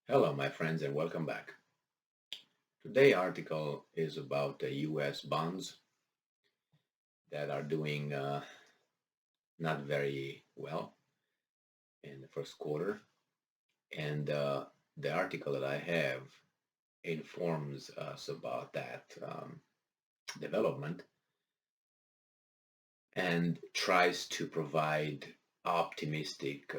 Hello, my friends, and welcome back. Today's article is about the U.S. bonds that are doing not very well in the first quarter. And the article that I have informs us about that development and tries to provide optimistic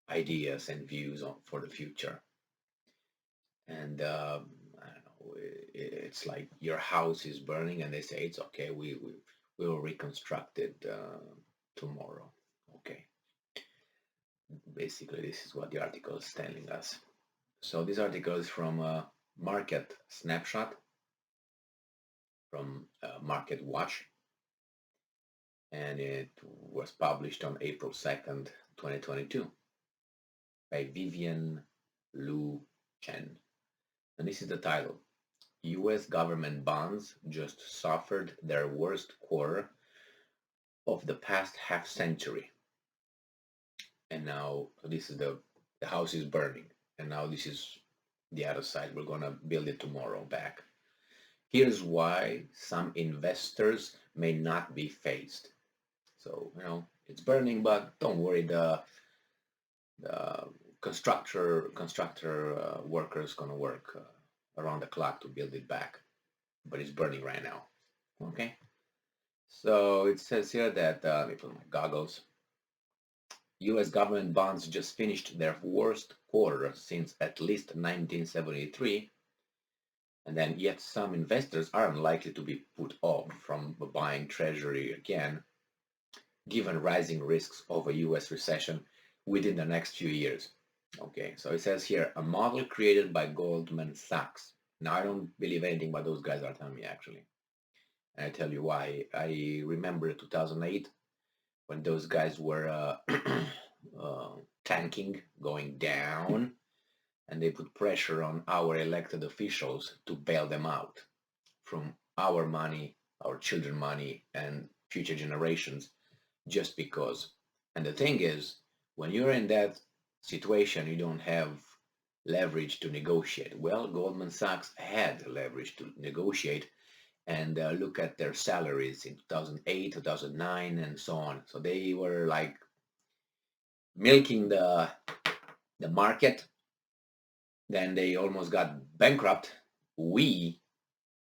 ideas and views for the future. And I don't know, it's like your house is burning, and they say it's okay. We will reconstruct it tomorrow. Okay, basically this is what the article is telling us. So this article is from Market Snapshot from Market Watch, and it was published on April 2nd, 2022 by Vivian Lu Chen. And this is the title. U.S. government bonds just suffered their worst quarter of the past half century. And now this is the house is burning. And now this is the other side. We're going to build it tomorrow back. Here's why some investors may not be phased. So, it's burning, but don't worry. The constructor workers going to work around the clock to build it back. But it's burning right now. Okay. So it says here that, let me put my goggles. U.S. government bonds just finished their worst quarter since at least 1973, and then yet some investors are unlikely to be put off from buying Treasury again, given rising risks of a U.S. recession within the next few years. Okay, so it says here, a model created by Goldman Sachs. Now, I don't believe anything what those guys are telling me, actually. And I tell you why. I remember 2008 when those guys were tanking, going down, and they put pressure on our elected officials to bail them out from our money, our children money, and future generations, just because. And the thing is, when you're in that situation, you don't have leverage to negotiate. Well, Goldman Sachs had leverage to negotiate, and look at their salaries in 2008, 2009, and so on. So they were like milking the market. Then they almost got bankrupt. We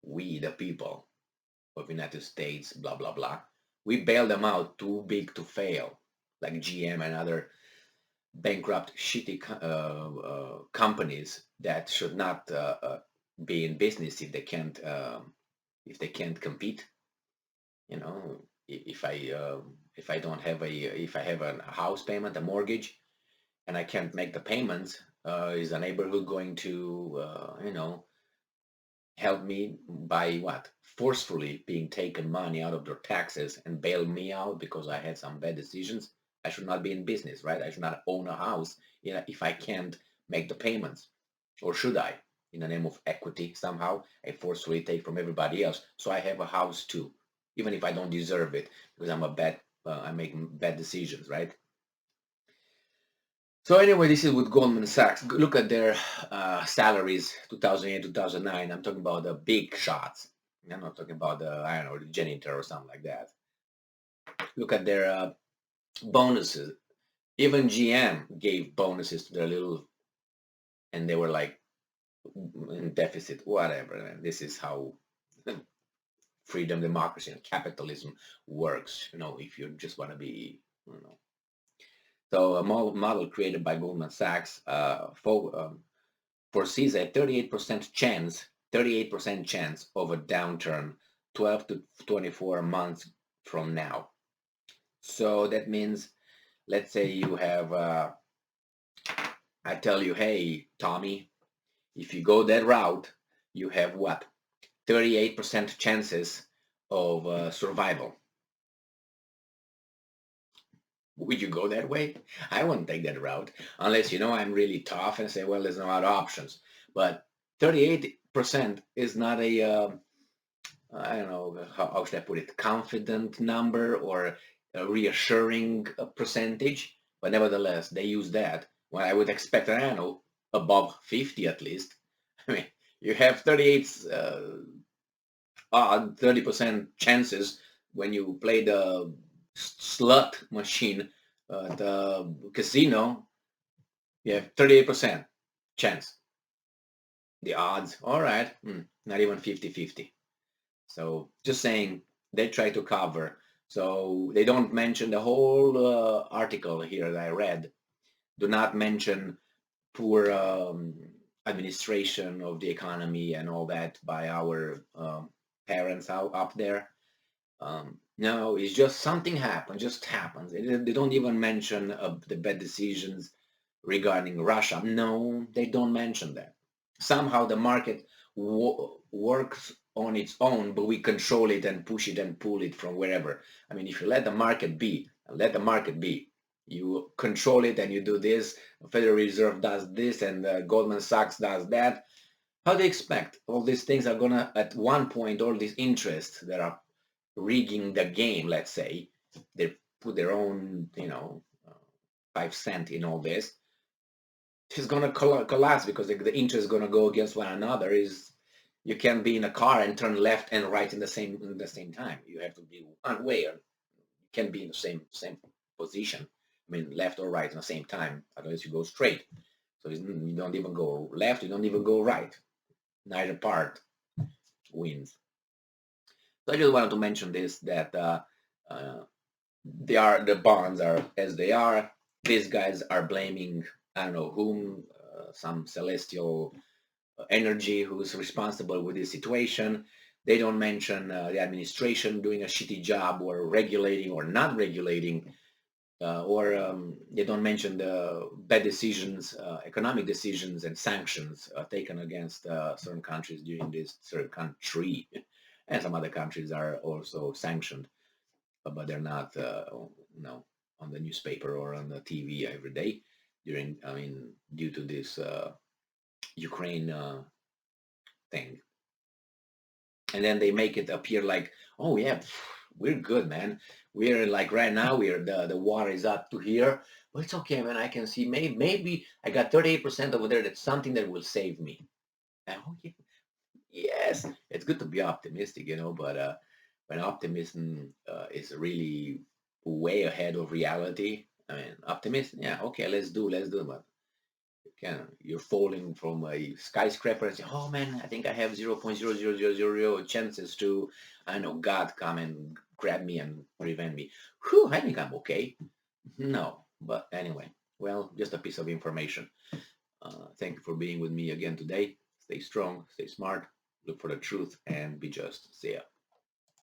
the people of the United States, blah blah blah, we bailed them out, too big to fail, like GM and other bankrupt shitty companies that should not be in business if they can't compete. You know, if I don't have if I have a house payment, a mortgage, and I can't make the payments, is the neighborhood going to help me by what? Forcefully being taken money out of their taxes and bail me out because I had some bad decisions? I should not be in business, right? I should not own a house, if I can't make the payments. Or should I? In the name of equity, somehow, I forcefully take from everybody else, so I have a house too, even if I don't deserve it, because I make bad decisions, right? So anyway, this is with Goldman Sachs. Look at their salaries, 2008, 2009. I'm talking about the big shots. I'm not talking about I don't know, the janitor or something like that. Look at their bonuses. Even GM gave bonuses to their little, and they were like in deficit, whatever. And this is how freedom, democracy, and capitalism works. If you just want to be, So a model created by Goldman Sachs foresees a 38% chance of a downturn 12 to 24 months from now. So that means, let's say you have, I tell you, hey, Tommy, if you go that route, you have what? 38% chances of survival. Would you go that way? I wouldn't take that route unless I'm really tough and say, well, there's no other options. But 38% is not a I don't know how should I put it, confident number or a reassuring percentage. But nevertheless, they use that Well, I would expect, I don't know, above 50 at least. I mean, you have 38 odd 30% chances when you play the slot machine, the casino. You have 38% chance. The odds, all right, not even 50-50. So just saying, they try to cover. So they don't mention the whole article here that I read. Do not mention poor administration of the economy and all that by our parents out up there. No, it's just something happened, just happens. They don't even mention the bad decisions regarding Russia. No, they don't mention that. Somehow the market works on its own, but we control it and push it and pull it from wherever. I mean, if you let the market be, let the market be. You control it and you do this. Federal Reserve does this, and Goldman Sachs does that. How do you expect all these things are gonna, at one point, all these interests that are rigging the game, let's say, they put their own, 5 cent in all this. It's gonna collapse because the interest is gonna go against one another. Is You can't be in a car and turn left and right in the same time. You have to be one way, and you can't be in the same position. I mean, left or right at the same time. Otherwise, you go straight. So you don't even go left. You don't even go right. Neither part wins. So I just wanted to mention this, that uh, the bonds are as they are. These guys are blaming, I don't know whom, some celestial energy who's responsible with this situation. They don't mention the administration doing a shitty job, or regulating or not regulating, or they don't mention the bad decisions, economic decisions and sanctions taken against certain countries during this certain country. And some other countries are also sanctioned, but they're not, on the newspaper or on the TV every day due to this Ukraine thing. And then they make it appear like, oh yeah, we're good, man. We're like, right now, we're the water is up to here, but it's okay, man. I can see, maybe I got 38% over there. That's something that will save me. And, oh, yeah, yes, it's good to be optimistic, but when optimism is really way ahead of reality, I mean, optimism, yeah, okay, let's do, but you're falling from a skyscraper and say, oh man, I think I have 0.0000 chances to, I don't know, God come and grab me and prevent me. Whew, I think I'm okay. No, but anyway, well, just a piece of information. Thank you for being with me again today. Stay strong, stay smart, look for the truth, and be just. See ya.